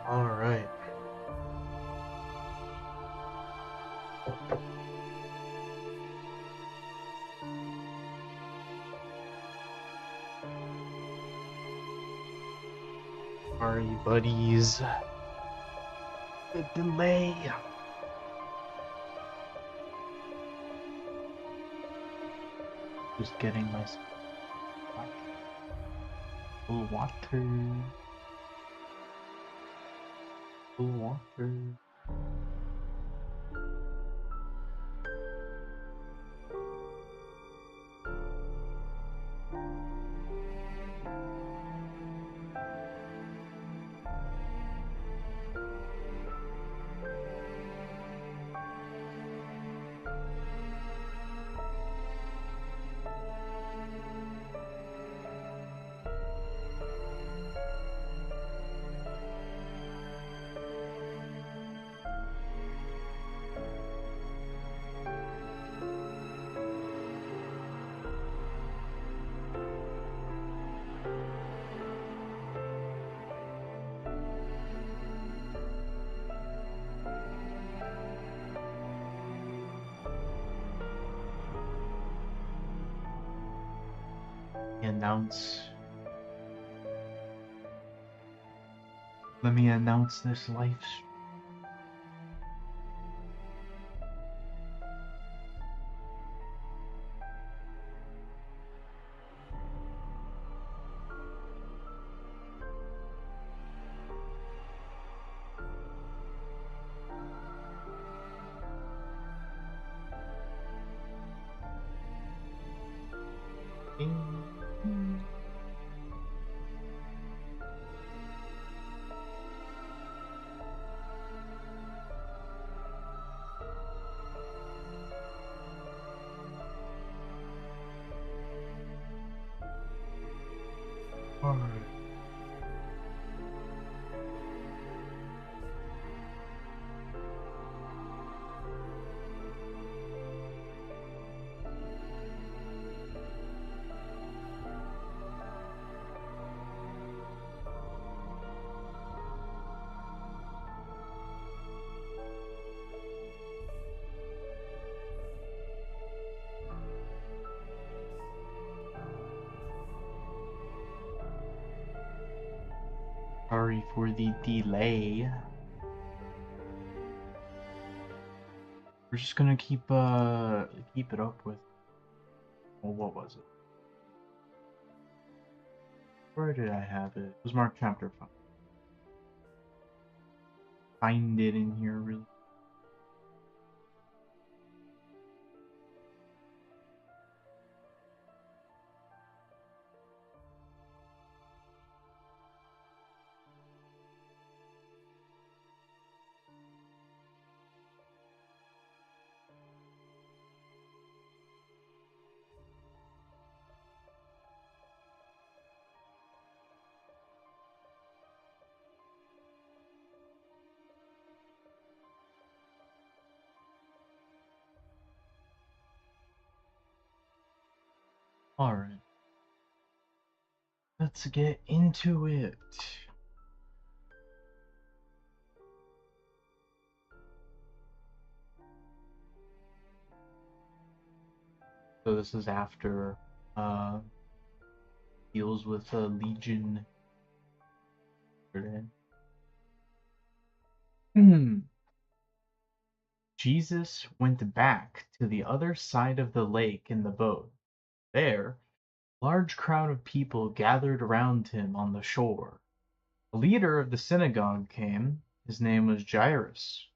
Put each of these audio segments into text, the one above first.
Alright. Sorry, buddies. The delay. Just getting myself full water. Full water. Announce. Let me announce this live stream. Alright. Sorry for the delay. We're just gonna keep it up with. Well, what was it? Where did I have it? It was Mark chapter 5. Find it in here really. Alright. Let's get into it. So this is after deals with a legion. Jesus went back to the other side of the lake in the boat. There, a large crowd of people gathered around him on the shore. The leader of the synagogue came. His name was Jairus.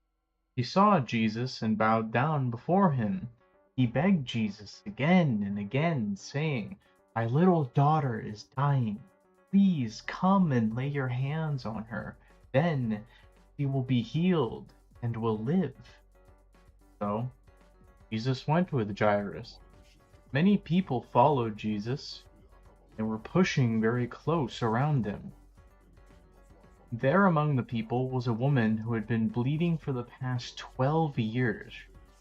He saw Jesus and bowed down before him. He begged Jesus again and again, saying, "My little daughter is dying. Please come and lay your hands on her. Then she will be healed and will live." So Jesus went with Jairus. Many people followed Jesus and were pushing very close around him. There among the people was a woman who had been bleeding for the past 12 years.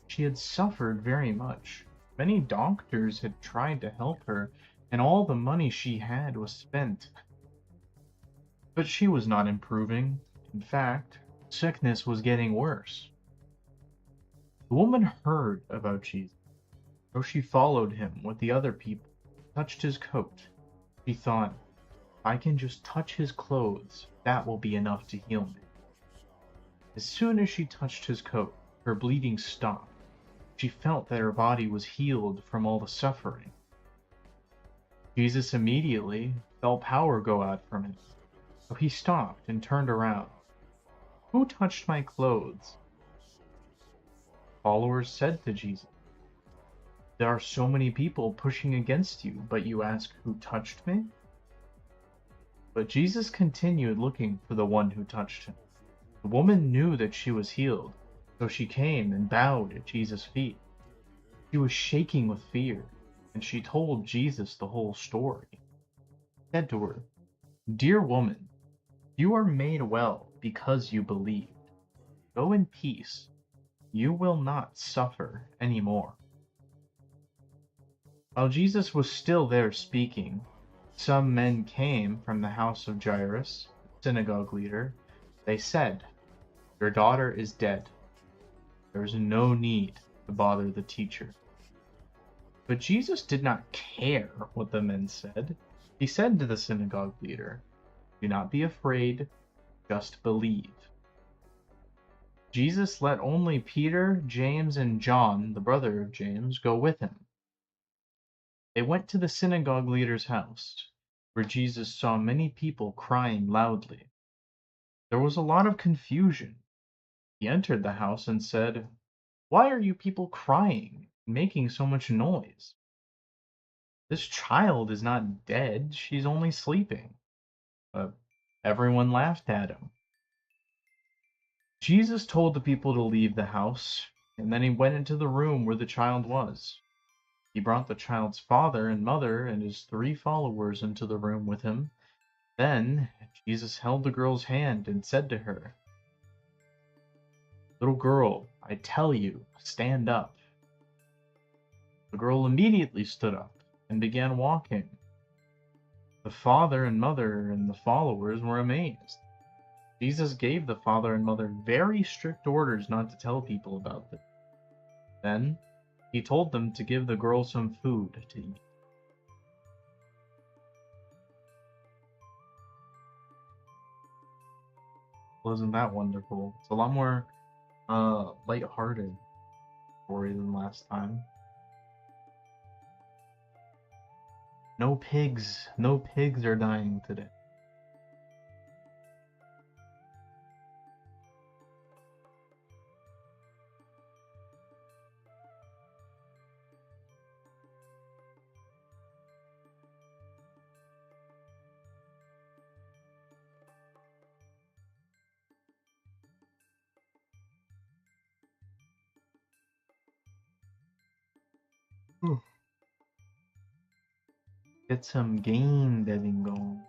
She had suffered very much. Many doctors had tried to help her, and all the money she had was spent. But she was not improving. In fact, sickness was getting worse. The woman heard about Jesus, so she followed him with the other people, touched his coat. She thought, if I can just touch his clothes, that will be enough to heal me. As soon as she touched his coat, her bleeding stopped. She felt that her body was healed from all the suffering. Jesus immediately felt power go out from him, so he stopped and turned around. Who touched my clothes? Followers said to Jesus, there are so many people pushing against you, but you ask who touched me? But Jesus continued looking for the one who touched him. The woman knew that she was healed, so she came and bowed at Jesus' feet. She was shaking with fear, and she told Jesus the whole story. He said to her, dear woman, you are made well because you believed. Go in peace. You will not suffer any more. While Jesus was still there speaking, some men came from the house of Jairus, the synagogue leader. They said, your daughter is dead. There is no need to bother the teacher. But Jesus did not care what the men said. He said to the synagogue leader, do not be afraid, just believe. Jesus let only Peter, James, and John, the brother of James, go with him. They went to the synagogue leader's house, where Jesus saw many people crying loudly. There was a lot of confusion. He entered the house and said, why are you people crying and making so much noise? This child is not dead, she's only sleeping. But everyone laughed at him. Jesus told the people to leave the house, and then he went into the room where the child was. He brought the child's father and mother and his 3 followers into the room with him. Then Jesus held the girl's hand and said to her, little girl, I tell you, stand up. The girl immediately stood up and began walking. The father and mother and the followers were amazed. Jesus gave the father and mother very strict orders not to tell people about this. Then he told them to give the girl some food to eat. Wasn't that wonderful? It's a lot more lighthearted story than last time. No pigs are dying today. Get some game deving going.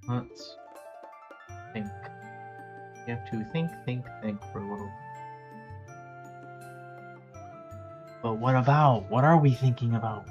Let's think. You have to think for a little. But what about? What are we thinking about?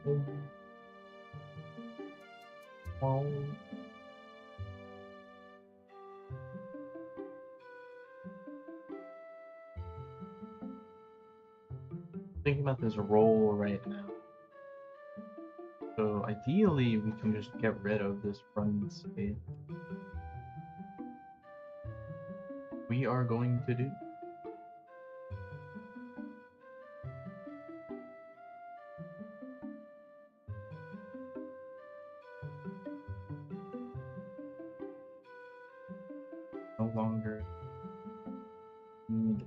Thinking about this roll right now. So ideally, we can just get rid of this run state. We are going to do. No longer need.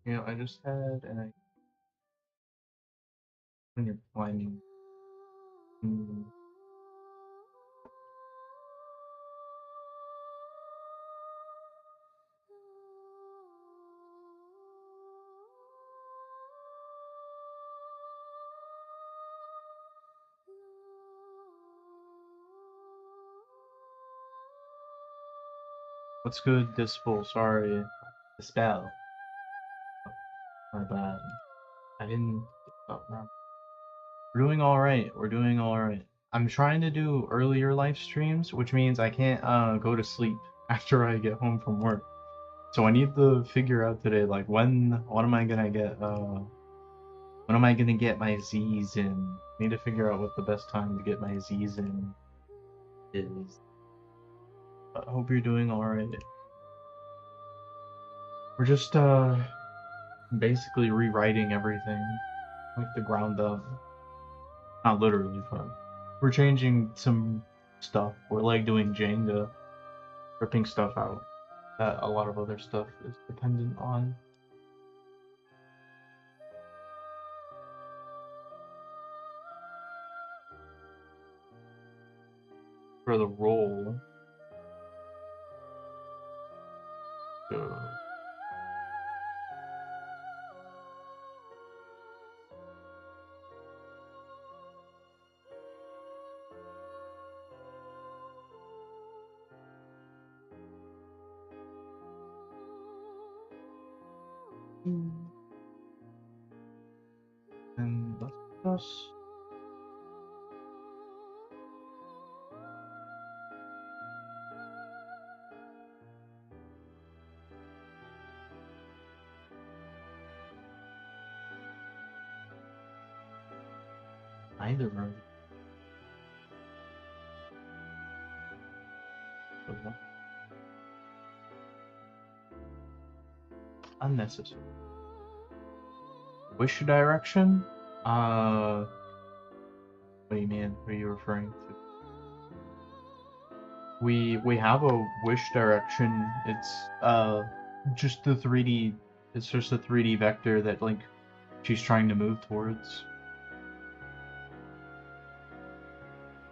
You know, I just had an idea when you're climbing. What's good, Dispel? Sorry. Dispel. My bad. I didn't. Oh, no. We're doing alright. We're doing alright. I'm trying to do earlier live streams, which means I can't go to sleep after I get home from work. So I need to figure out today, like, what am I gonna get, when am I gonna get my Z's in? I need to figure out what the best time to get my Z's in is. I hope you're doing alright. We're just, basically rewriting everything, like the ground up. Not literally, but we're changing some stuff. We're like doing Jenga, ripping stuff out that a lot of other stuff is dependent on. For the roll, so and let's just either of those. Unnecessary. Wish direction? What do you mean? What are you referring to? We have a wish direction. It's just the 3D. It's just a 3D vector that like she's trying to move towards.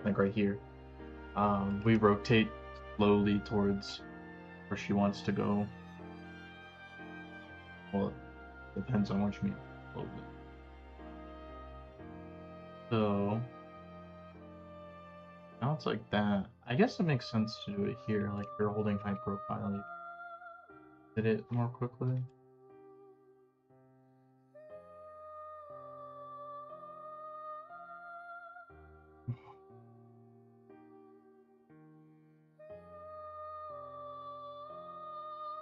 Like right here. We rotate slowly towards where she wants to go. Well, it depends on what you mean. Slowly. So now it's like that. I guess it makes sense to do it here, like you're holding high profile. You did it more quickly.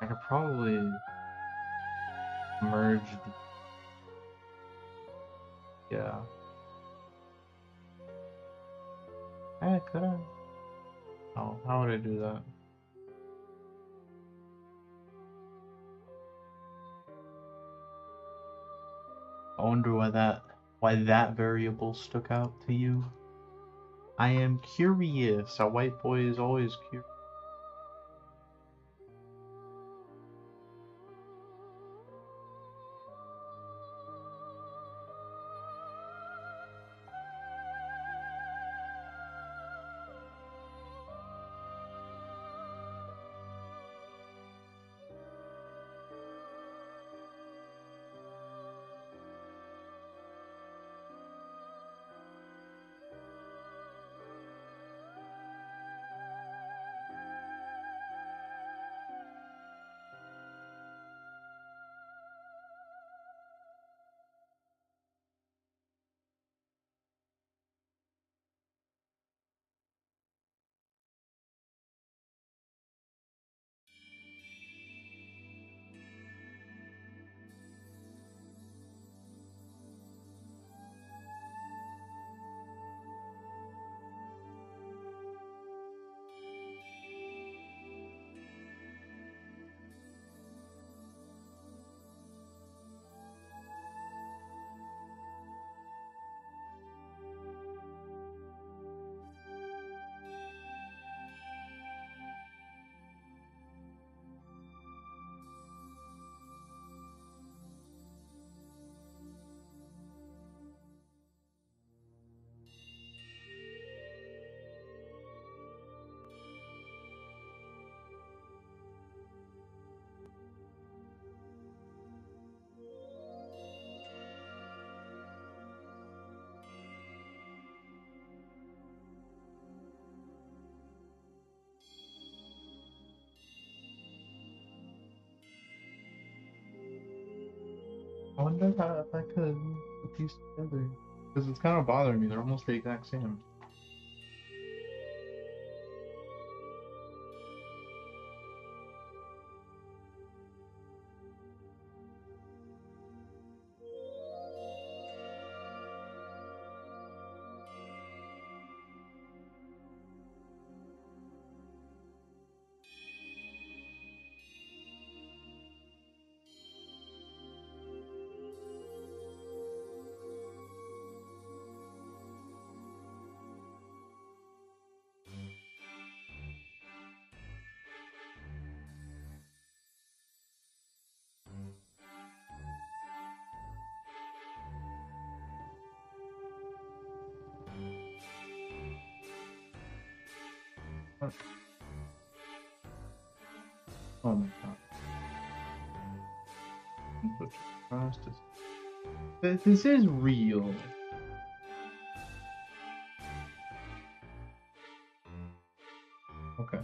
I could probably merge the Yeah. Could I? Oh, how would I do that? I wonder why that variable stuck out to you. I am curious. A white boy is always curious. I wonder if I could put these together. Because it's kind of bothering me. They're almost the exact same. Oh my god. Input cost this is real. Okay.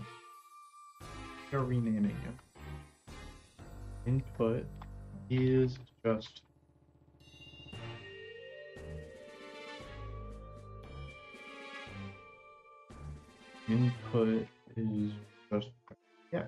They're renaming it. Input is just input is just yeah.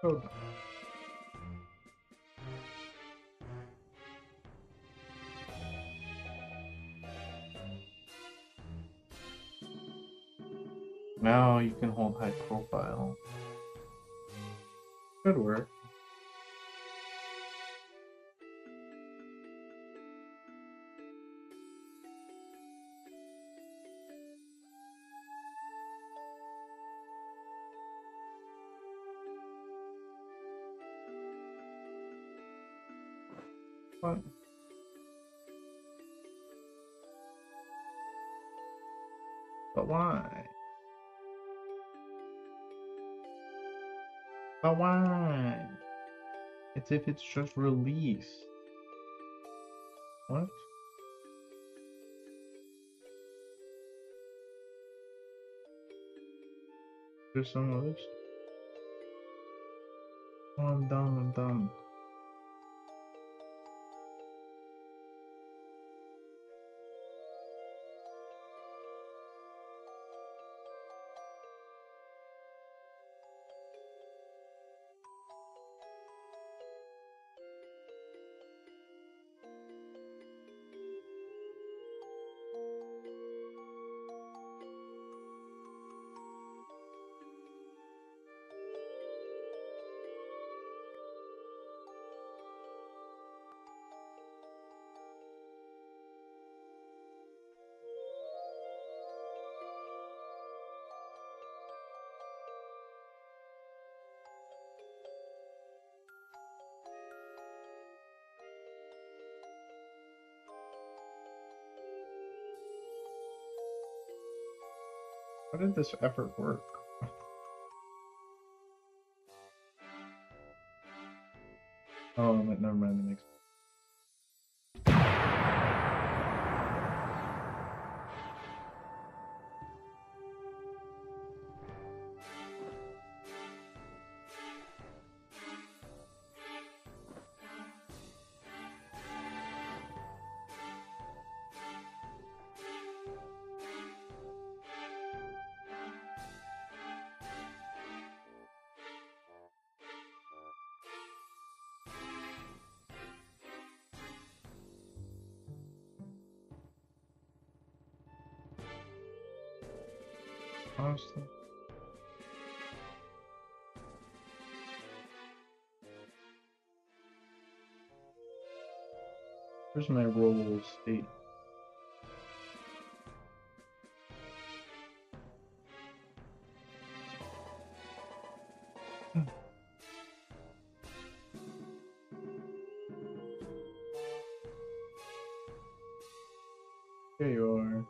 So now you can hold high profile. Good work. What? But why? But why? It's if it's just released. What? There's some others. Oh, I'm dumb, I'm dumb. How did this effort work? Oh, never mind, the next. Honestly. Where's my roll state? There you are.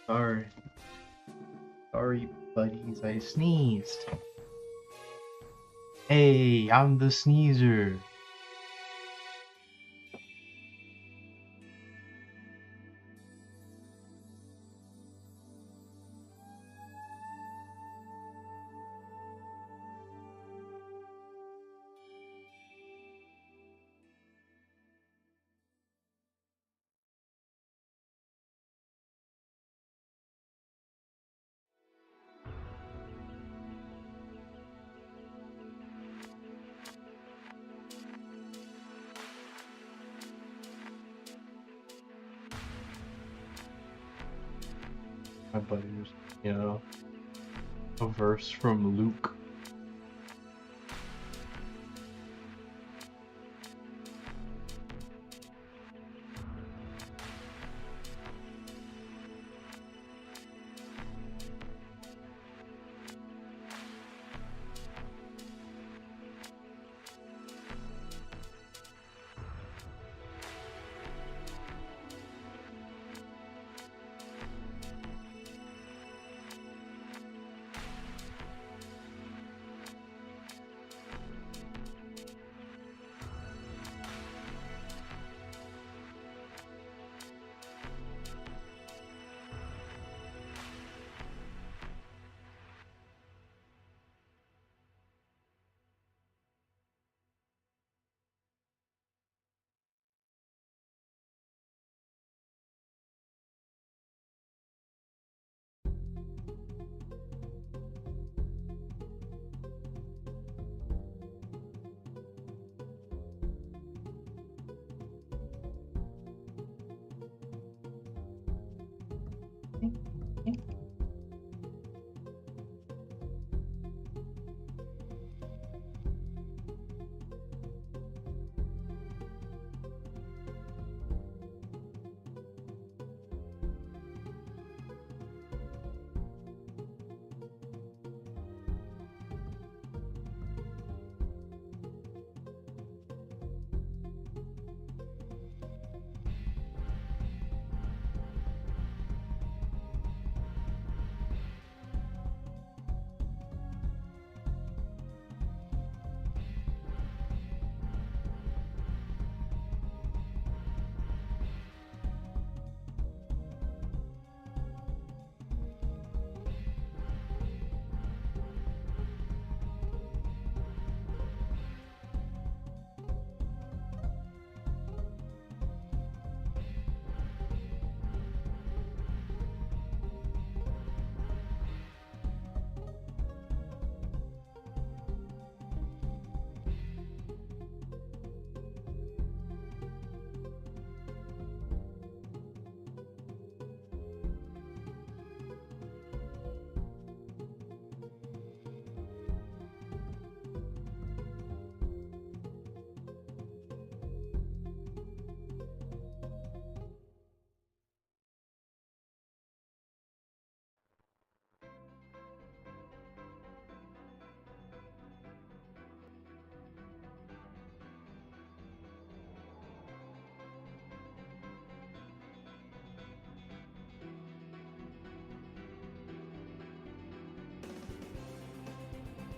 Sorry. Sorry, buddies, I sneezed. Hey, I'm the sneezer. My buddies, you know, a verse from Luke.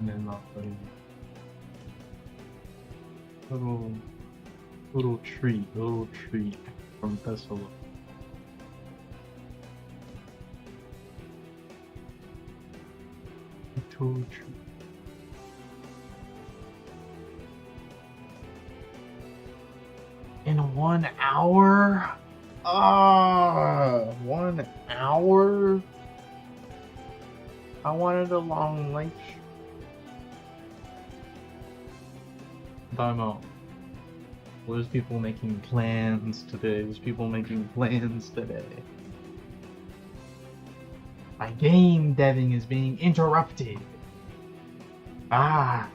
And then little little treat from Thessaly. Little treat. In 1 hour? 1 hour? I wanted a long lunch. Time out. There's people making plans today. There's people making plans today. My game deving is being interrupted. Ah.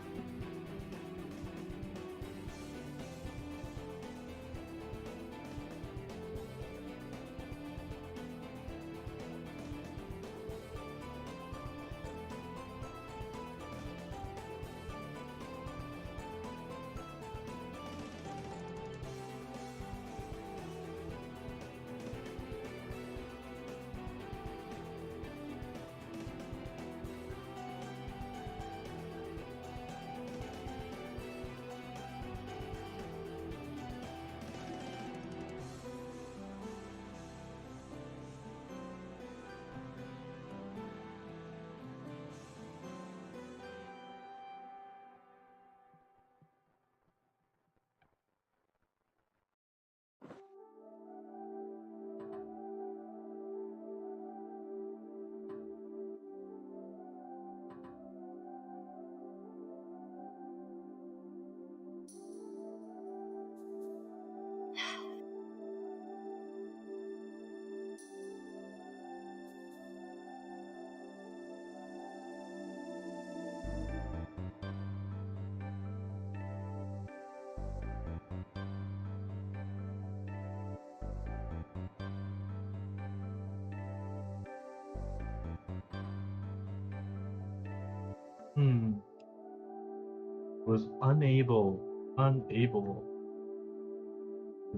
Was unable to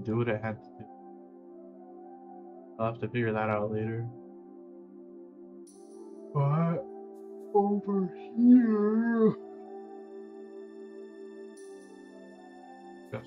do what I had to do. I'll have to figure that out later. But over here. Yes.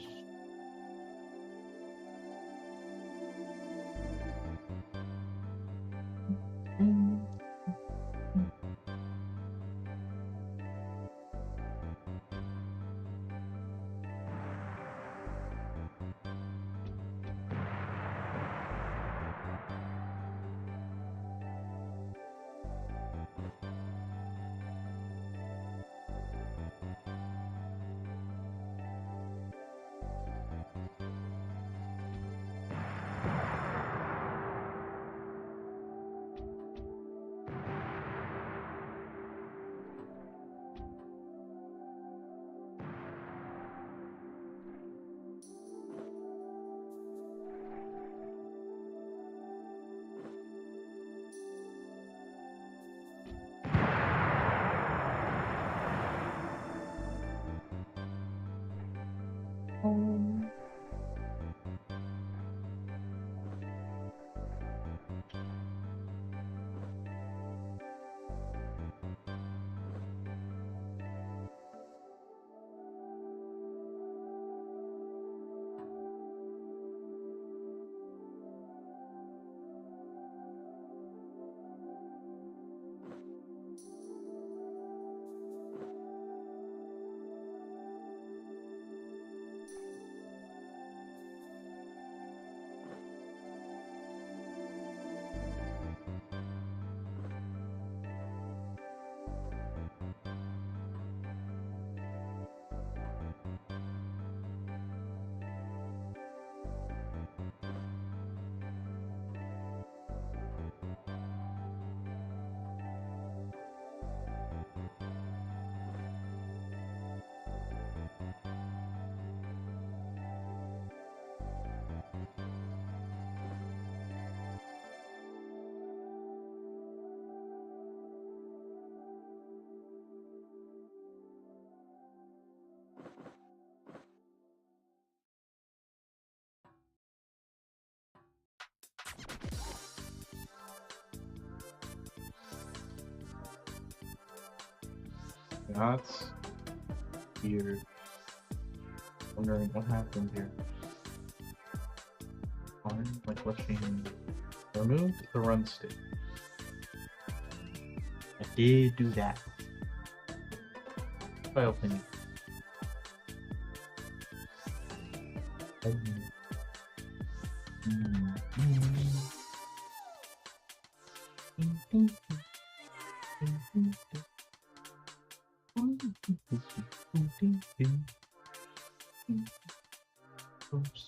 That's weird. Wondering what happened here. Like what changed? Removed the run state. I did do that. File thingy.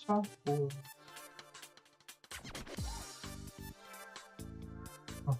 Softball. Oh.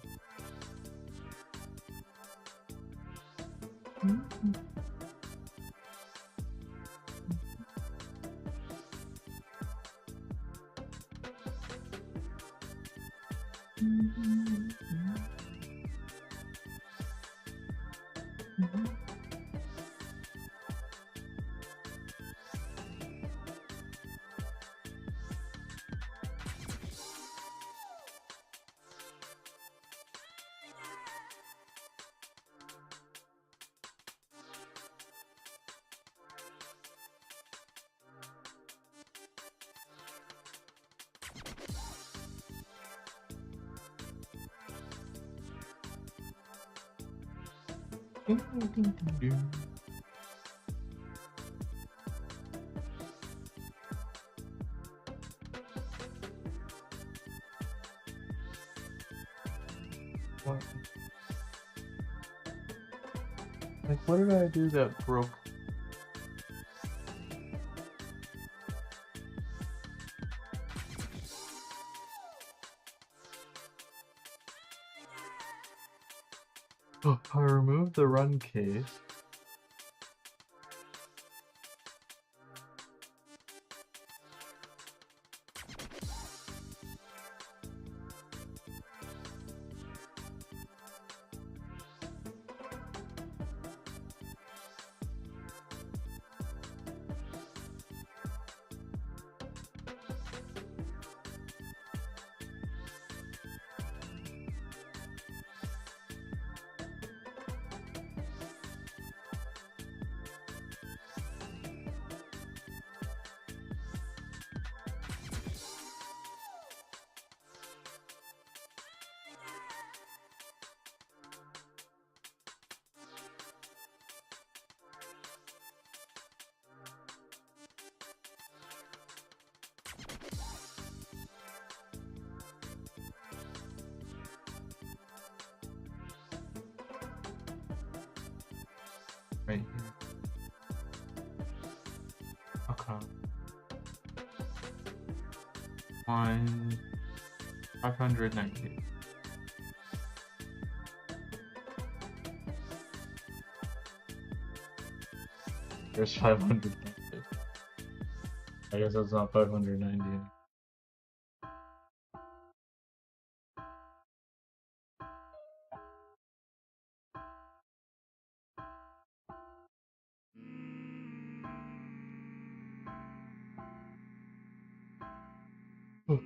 What? Like, what did I do that broke? Oh, I removed the run case. Right here. Okay. Line 590. There's 590. I guess that's not 590. Oh.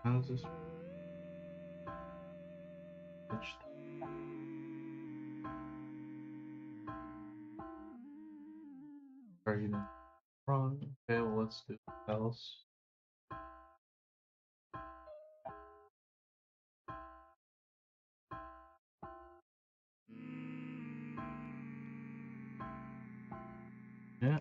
How's this? Are you wrong? Okay, well, let's do else. Yeah.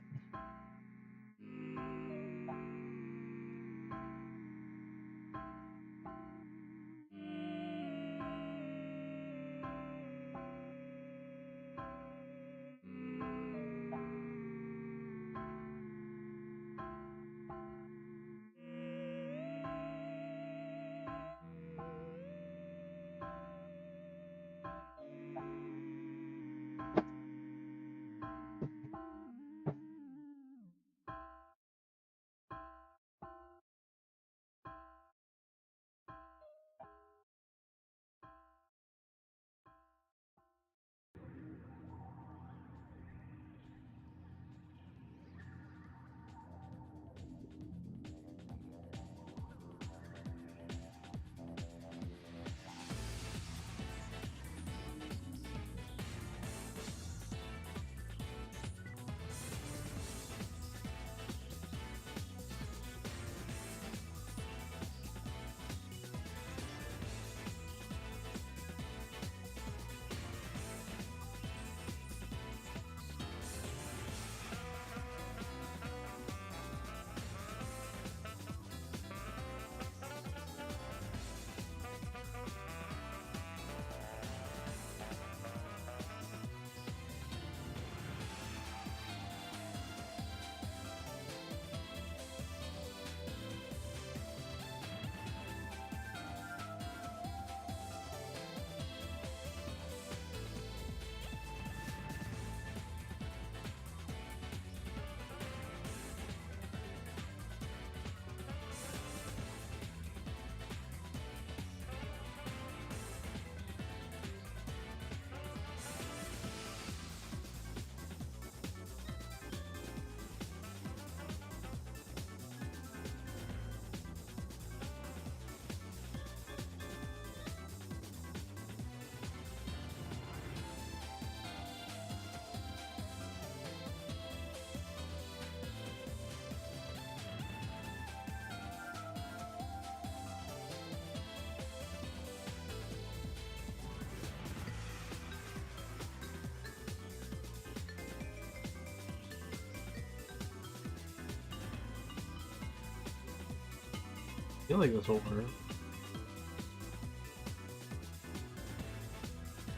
feel like this will work.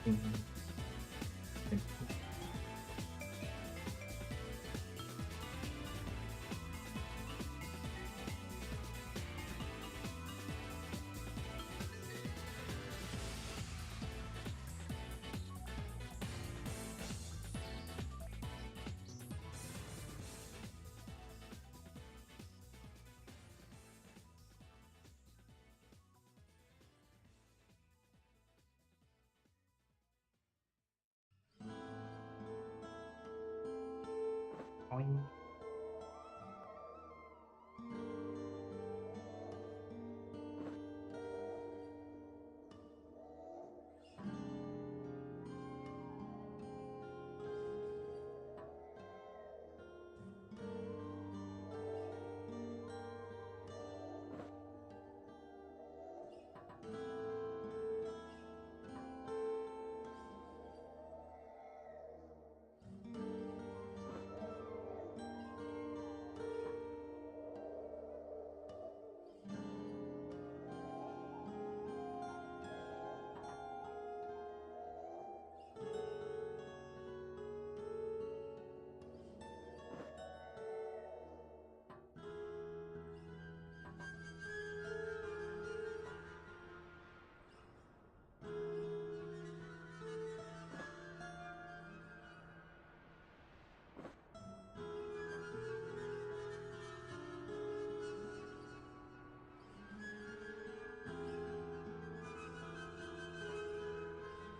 Mhm. Boing.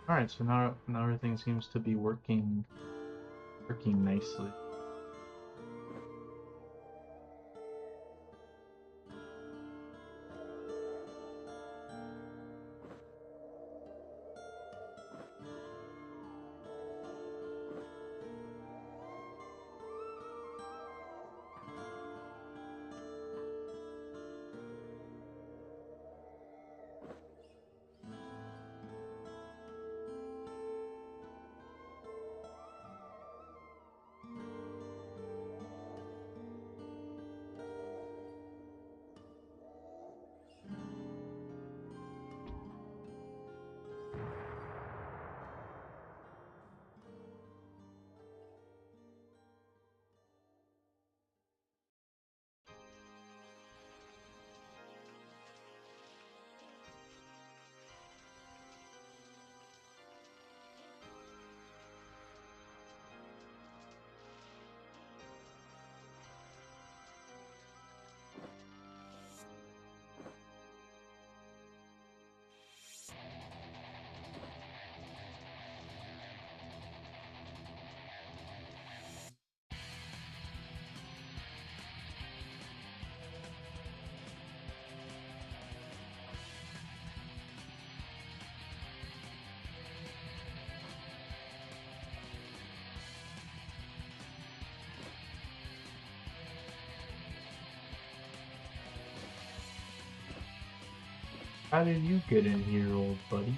Alright, so now everything seems to be working nicely. How did you get in here, old buddy?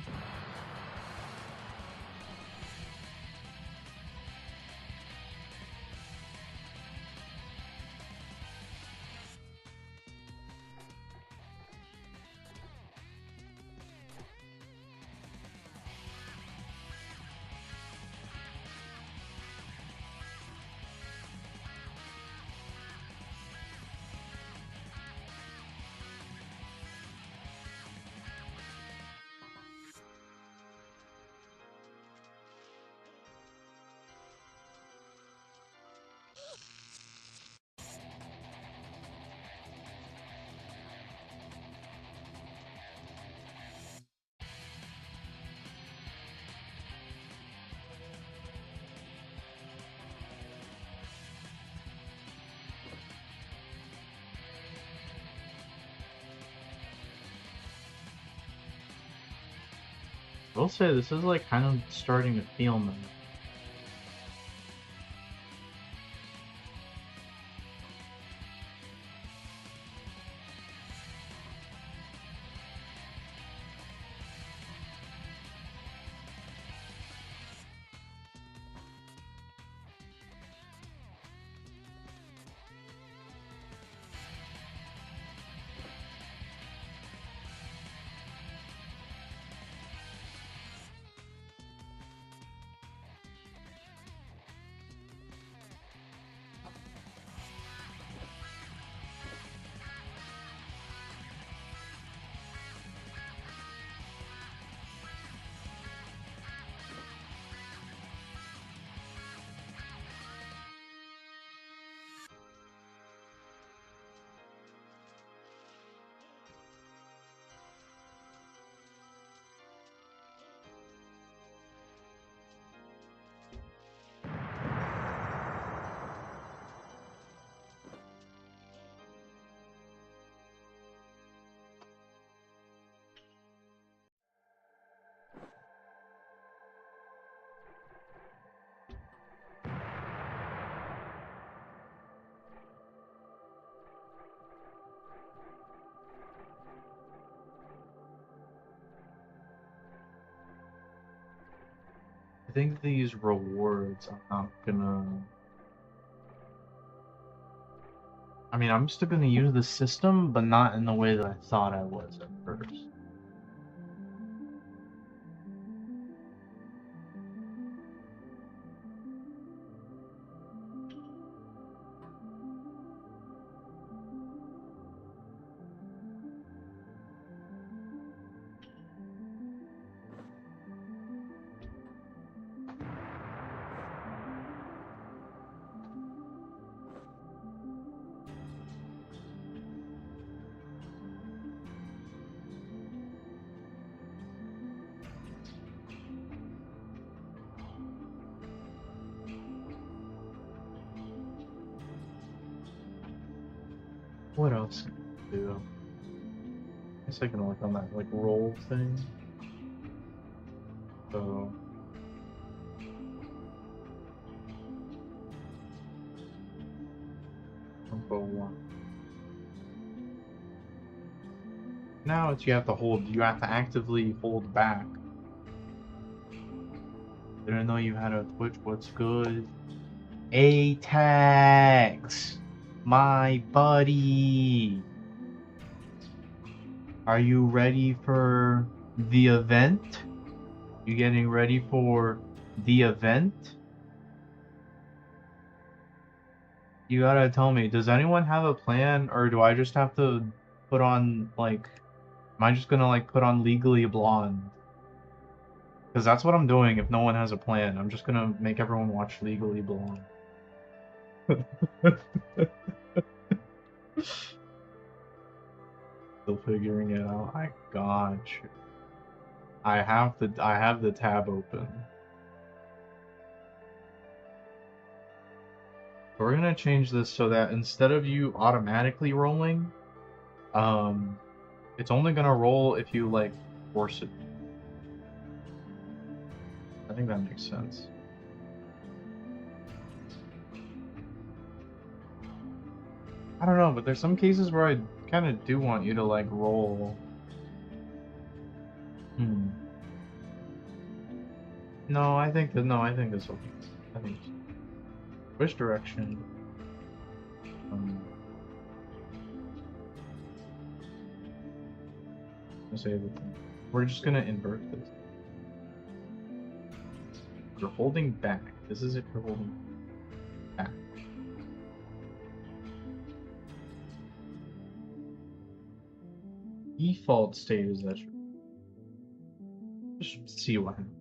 I will say this is like kind of starting to feel nice. I think these rewards, I'm not gonna. I mean, I'm still gonna use the system, but not in the way that I thought I was at first. What else can I do? I guess I can work on that like roll thing. So tempo one. Now it's you have to hold. You have to actively hold back. Didn't know you had a Twitch. What's good? A tags, my buddy. Are you ready for the event? You getting ready for the event? You gotta tell me, does anyone have a plan, or do I just have to put on, like, am I just gonna, like, put on Legally Blonde? Because that's what I'm doing if no one has a plan. I'm just gonna make everyone watch Legally Blonde. Still figuring it out. I got you. I have the tab open. We're gonna change this so that instead of you automatically rolling, it's only gonna roll if you like force it. I think that makes sense. I don't know, but there's some cases where I kind of do want you to like roll. No, I think this will be. I think. Which direction? Let's say everything. We're just gonna invert this. You're holding back. This is if you're holding back. Default state is that you're just see what happens.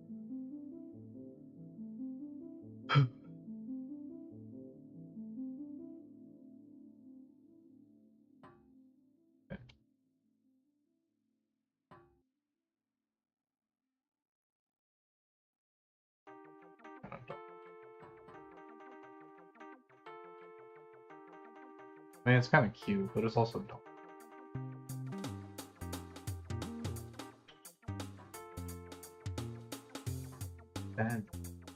I mean, it's kind of cute, but it's also dumb. Bad.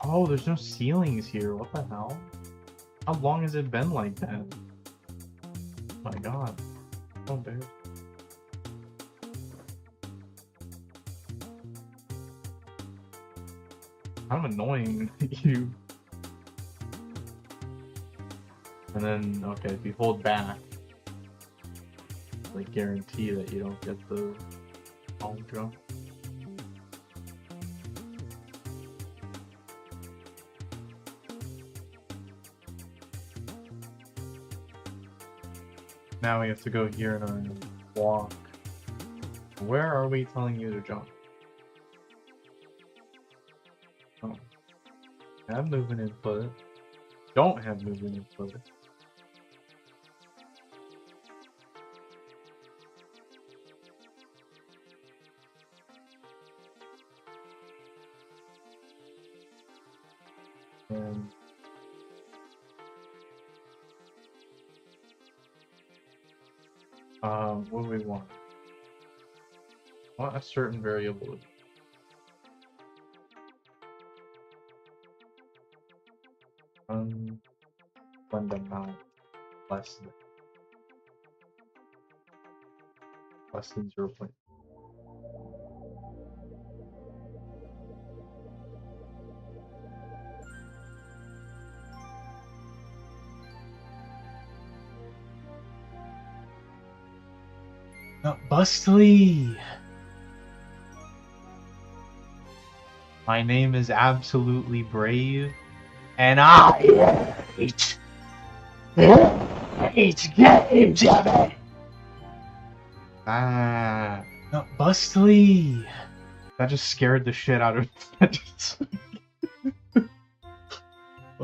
Oh, there's no ceilings here. What the hell? How long has it been like that? Oh my god. So embarrassing. Kind of annoying. You. And then, okay, if you hold back, like guarantee that you don't get the home jump. Now we have to go here and walk. Where are we telling you to jump? Oh. Have movement input. Don't have movement input. And what do we want? I want a certain variable. Blend amount less than 0. .0. Bustly! My name is absolutely brave, and I hate gamedev. Ah, Bustly! That just scared the shit out of me. Do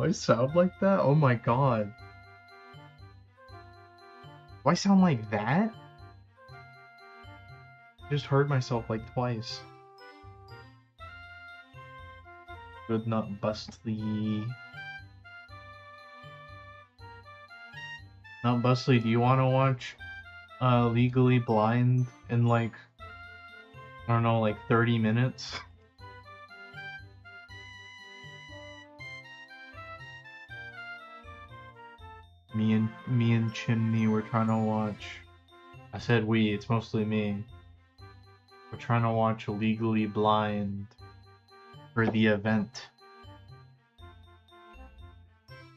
I sound like that? Oh my god. Do I sound like that? I just heard myself like twice. Good nut Bustly. Nut Bustly, do you want to watch Legally Blind in like, I don't know, like 30 minutes? Me and Chimney were trying to watch. I said we, it's mostly me. We're trying to watch Legally Blind for the event.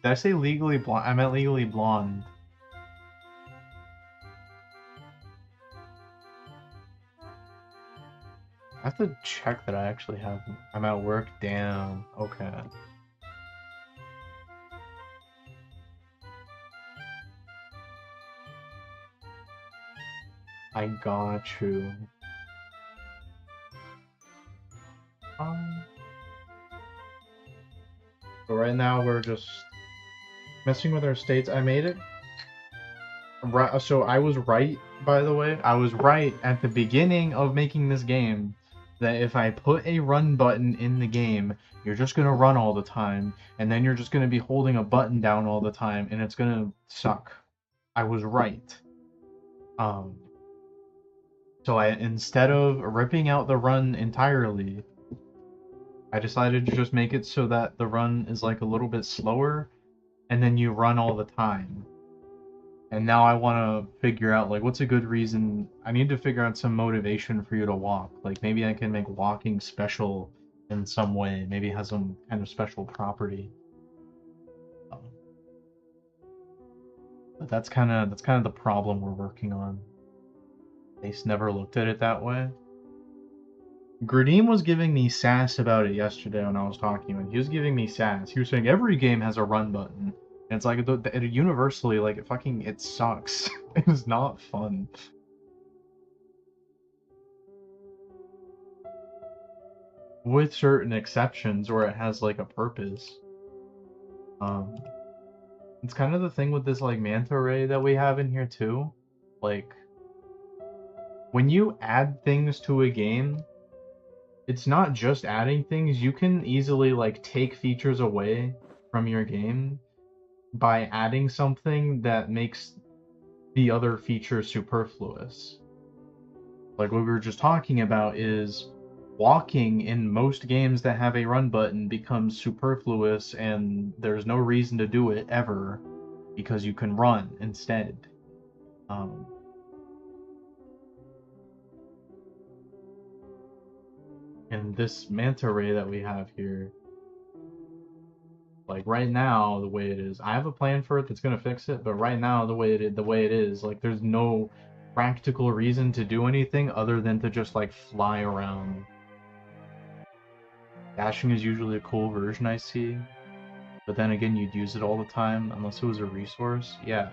Did I say Legally Blonde? I meant Legally Blonde. I have to check that I actually have. I'm at work. Damn. Okay. I got you. But right now we're just messing with our states. I made it. Right. So I was right, by the way. I was right at the beginning of making this game that if I put a run button in the game, you're just gonna run all the time, and then you're just gonna be holding a button down all the time, and it's gonna suck. I was right. So instead of ripping out the run entirely, I decided to just make it so that the run is like a little bit slower, and then you run all the time. And now I want to figure out, like, what's a good reason. I need to figure out some motivation for you to walk. Like, maybe I can make walking special in some way. Maybe it has some kind of special property. But that's kind of the problem we're working on. Ace never looked at it that way. Gradim was giving me sass about it yesterday when I was talking with him. He was giving me sass. He was saying every game has a run button. And it's like, universally, like, it sucks. It is not fun. With certain exceptions where it has, like, a purpose. It's kind of the thing with this, like, manta ray that we have in here, too. Like, when you add things to a game, it's not just adding things. You can easily, like, take features away from your game by adding something that makes the other feature superfluous. Like what we were just talking about is walking in most games that have a run button becomes superfluous and there's no reason to do it ever because you can run instead. And this manta ray that we have here, like right now, the way it is, I have a plan for it that's gonna fix it. But right now, the way it is, like there's no practical reason to do anything other than to just like fly around. Dashing is usually a cool version I see, but then again, you'd use it all the time unless it was a resource. Yeah.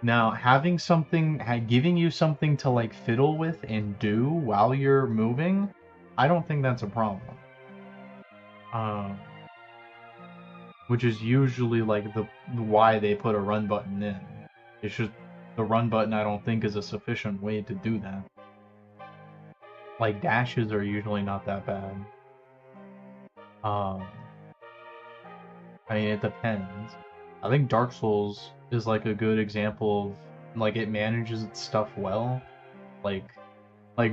Now, having something, giving you something to like fiddle with and do while you're moving, I don't think that's a problem. Which is usually like the why they put a run button in. It's just the run button I don't think is a sufficient way to do that. Like dashes are usually not that bad. I mean it depends. I think Dark Souls is like a good example of like it manages its stuff well. Like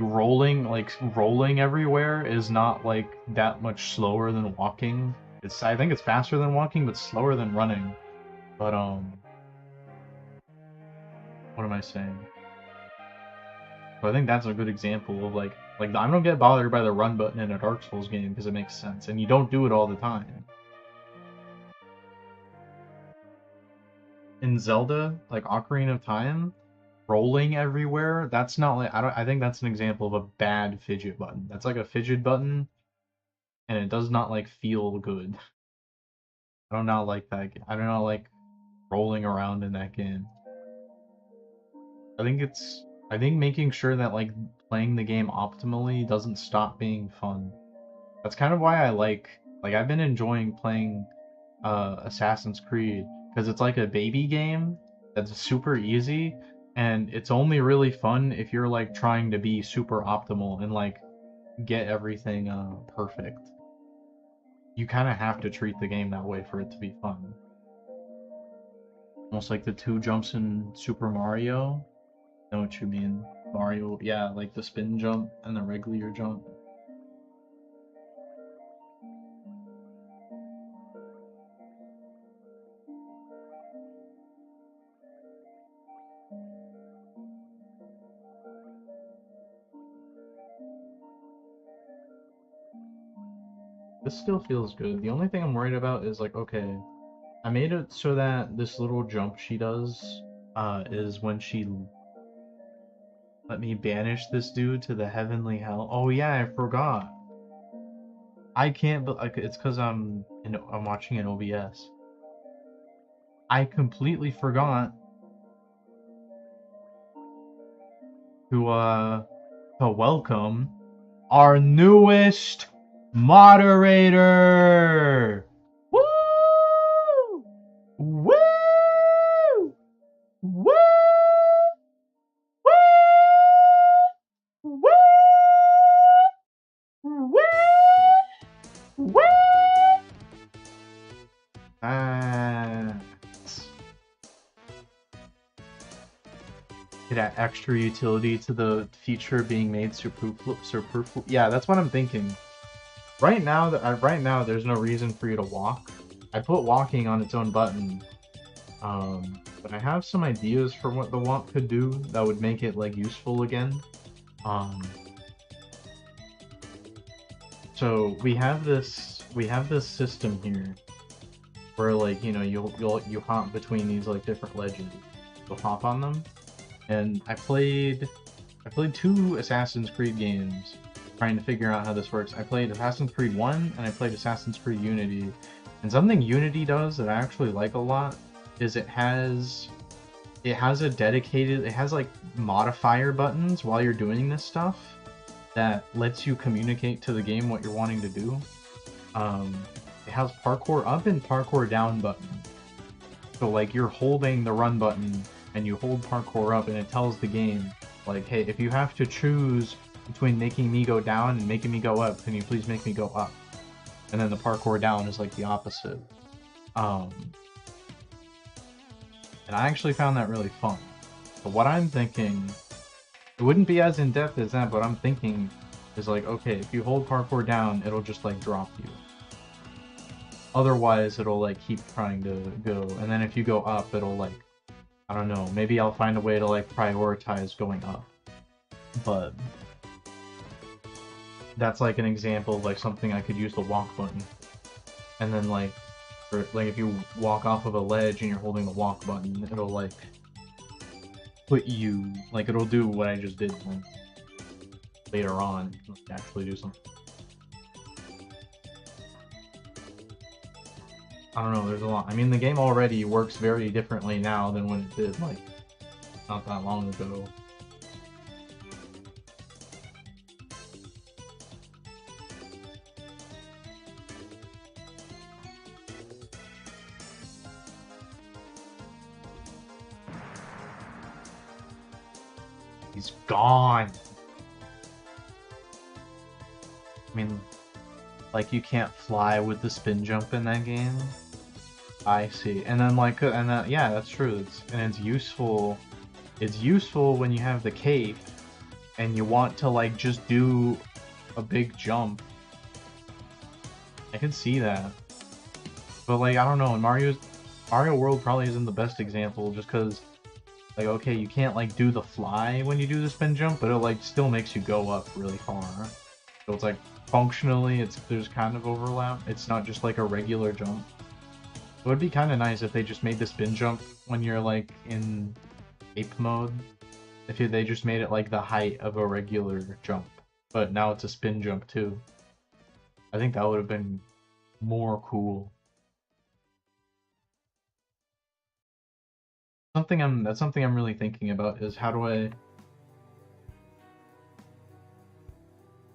rolling everywhere is not like that much slower than walking. I think it's faster than walking, but slower than running. But what am I saying? So I think that's a good example of like I don't get bothered by the run button in a Dark Souls game because it makes sense, and you don't do it all the time. in Zelda, like Ocarina of Time, rolling everywhere, that's not like I think that's an example of a bad fidget button. That's like a fidget button and it does not like feel good. I do not like that. I do not like rolling around in that game. I think making sure that like playing the game optimally doesn't stop being fun. That's kind of why I like I've been enjoying playing Assassin's Creed because it's like a baby game that's super easy and it's only really fun if you're like trying to be super optimal and like get everything perfect. You kind of have to treat the game that way for it to be fun. Almost like the two jumps in Super Mario. I know what you mean. Mario, yeah, like the spin jump and the regular jump. This still feels good. The only thing I'm worried about is like, okay, I made it so that this little jump she does is when she let me banish this dude to the heavenly hell. Oh yeah, I forgot. I can't, but like it's because I'm watching an OBS. I completely forgot to welcome our newest moderator. Woo! Woo! Woo! Woo! Woo! Woo! Ah. It add extra utility to the feature being made superfluous. Yeah, that's what I'm thinking. Right now, there's no reason for you to walk. I put walking on its own button, but I have some ideas for what the walk could do that would make it like useful again. So we have this system here where like you hop between these like different ledges. You'll hop on them. And I played two Assassin's Creed games trying to figure out how this works. I played Assassin's Creed 1 and I played Assassin's Creed Unity. And something Unity does that I actually like a lot is it has like modifier buttons while you're doing this stuff that lets you communicate to the game what you're wanting to do. It has parkour up and parkour down button. So like you're holding the run button and you hold parkour up and it tells the game like, hey, if you have to choose between making me go down and making me go up, can you please make me go up? And then the parkour down is like the opposite. And I actually found that really fun. But what I'm thinking, it wouldn't be as in-depth as that, but I'm thinking is like, okay, if you hold parkour down, it'll just like drop you. Otherwise, it'll like keep trying to go. And then if you go up, it'll like, I don't know, maybe I'll find a way to like prioritize going up. But that's like an example of like something I could use the walk button. And then like if you walk off of a ledge and you're holding the walk button, it'll like put you like it'll do what I just did later on. Actually do something. I don't know, there's a lot. I mean, the game already works very differently now than when it did, like, not that long ago. He's gone! I mean, like, you can't fly with the spin jump in that game? I see. And then like, yeah, that's true. It's useful. It's useful when you have the cape, and you want to like just do a big jump. I can see that. But like, I don't know. Mario World probably isn't the best example, just because, like, okay, you can't like do the fly when you do the spin jump, but it like still makes you go up really far. So it's like functionally, there's kind of overlap. It's not just like a regular jump. It would be kind of nice if they just made the spin jump when you're like in ape mode. They just made it like the height of a regular jump, but now it's a spin jump too. I think that would have been more cool. That's something I'm really thinking about is how do I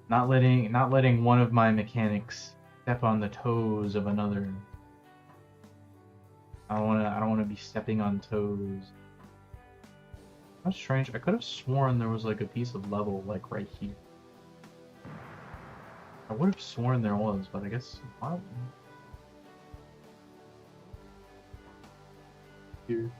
not letting one of my mechanics step on the toes of another. I don't wanna be stepping on toes. That's strange. I could have sworn there was like a piece of level like right here. I would have sworn there was, but I guess not. Here.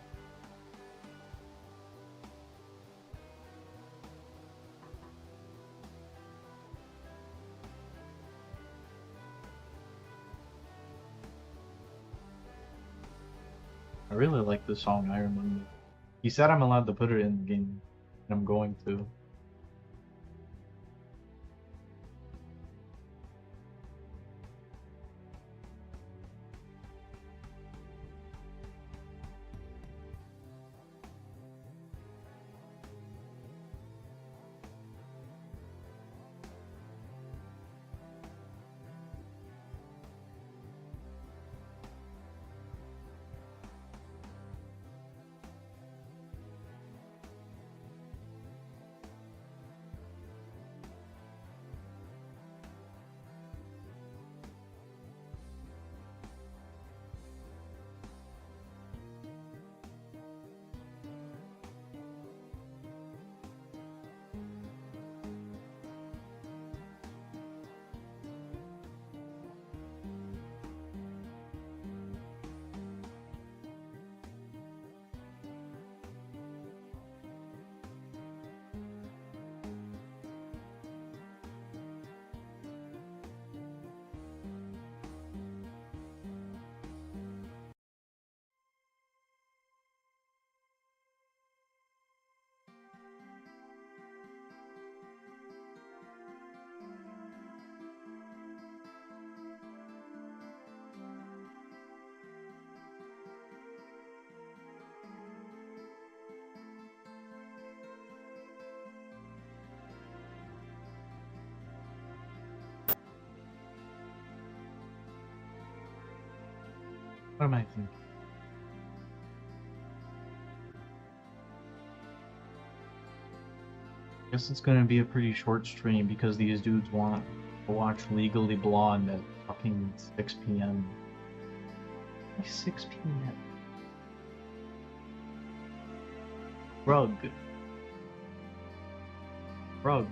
I really like the song Iron Man. He said I'm allowed to put it in the game, and I'm going to. What am I thinking? Guess it's gonna be a pretty short stream because these dudes want to watch Legally Blonde at fucking 6 p.m. Why 6 p.m.? Rug. Rug.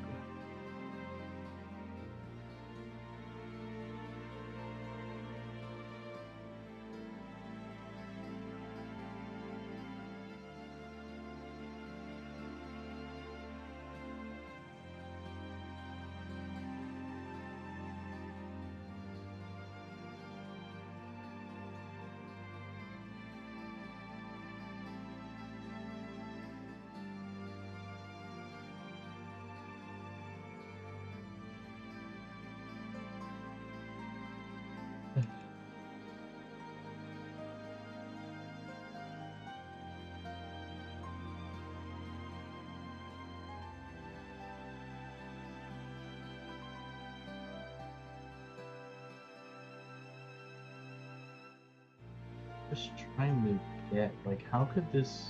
Just trying to get, like, how could this...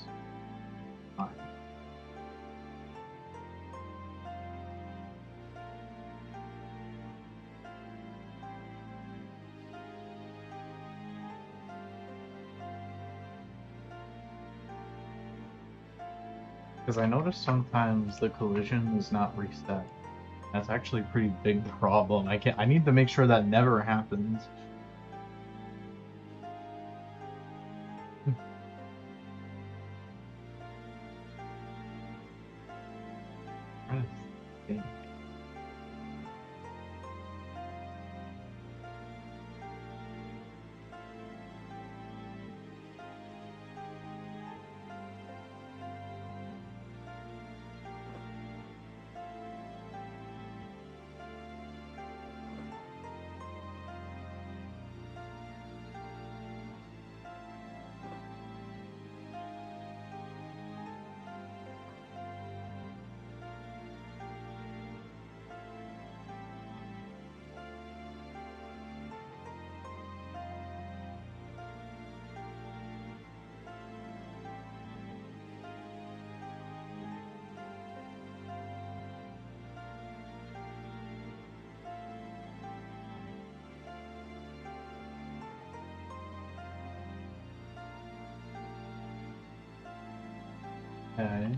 Because I noticed sometimes the collision is not reset. That's actually a pretty big problem. I need to make sure that never happens. Trying to think. Okay.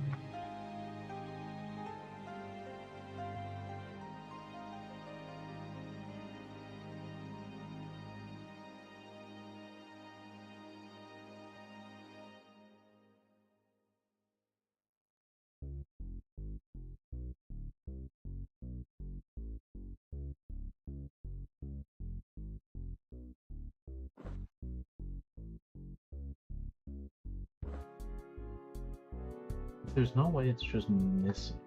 There's no way it's just missing.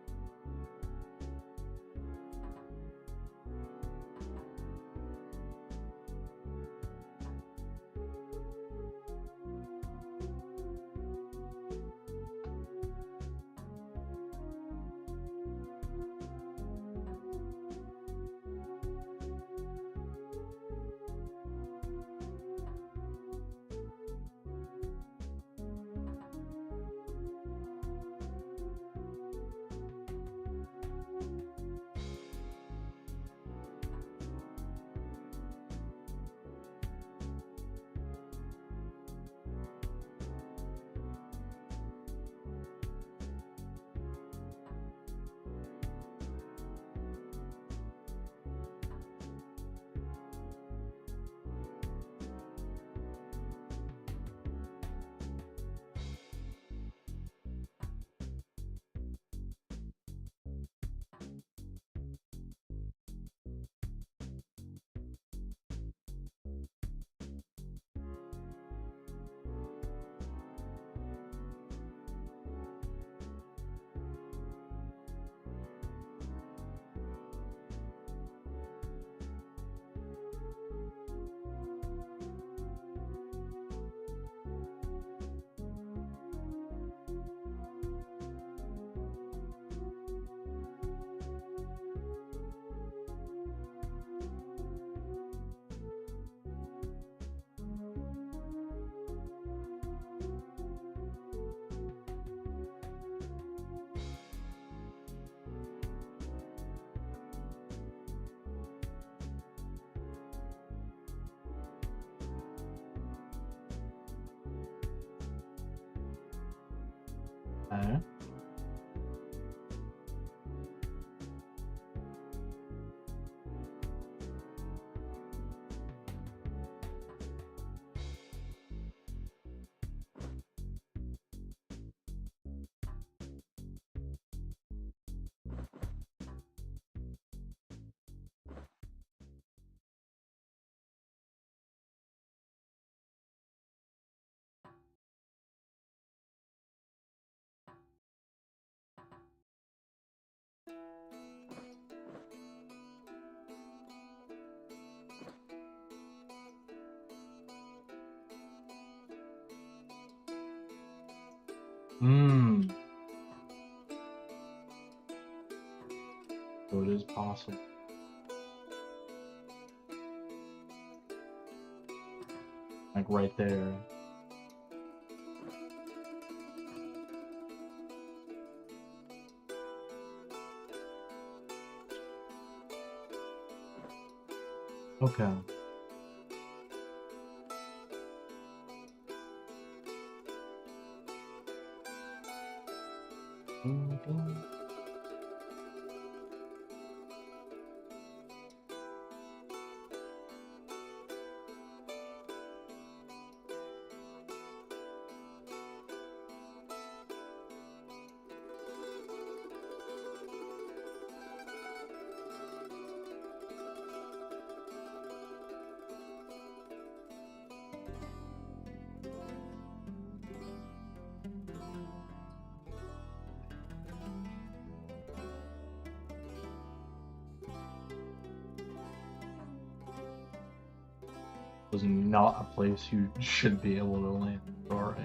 Okay. Hmm. So it is possible. Like right there. Okay. Mhm. Was not a place you should be able to land. Alright.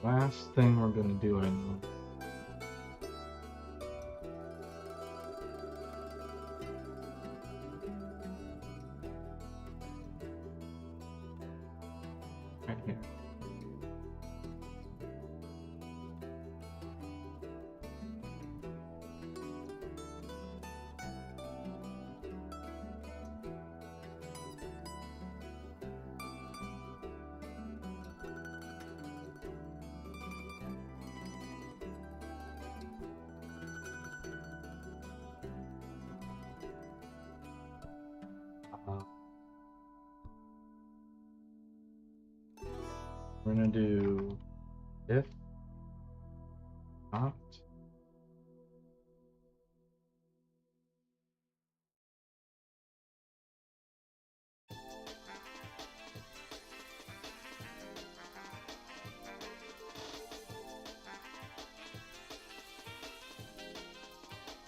Last thing we're gonna do, I know. Right here. We're gonna do if not.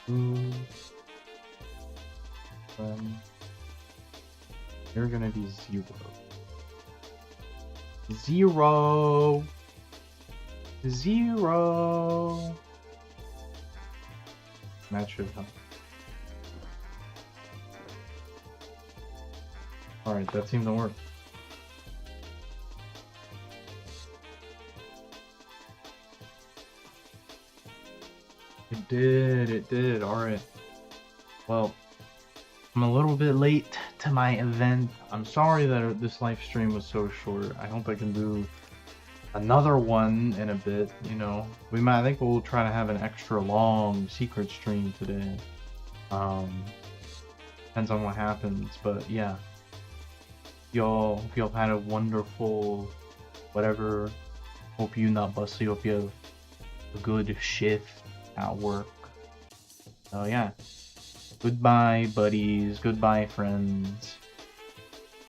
Then you're gonna be 0. 0. 0. That should help. Alright, that seemed to work. It did. Alright. Well, I'm a little bit late to my event. I'm sorry that this live stream was so short. I hope I can do another one in a bit, you know. I think we'll try to have an extra long secret stream today. Depends on what happens, but yeah. Y'all had a wonderful whatever. Hope you not busty. Hope you have a good shift at work. So yeah. Goodbye, buddies. Goodbye, friends.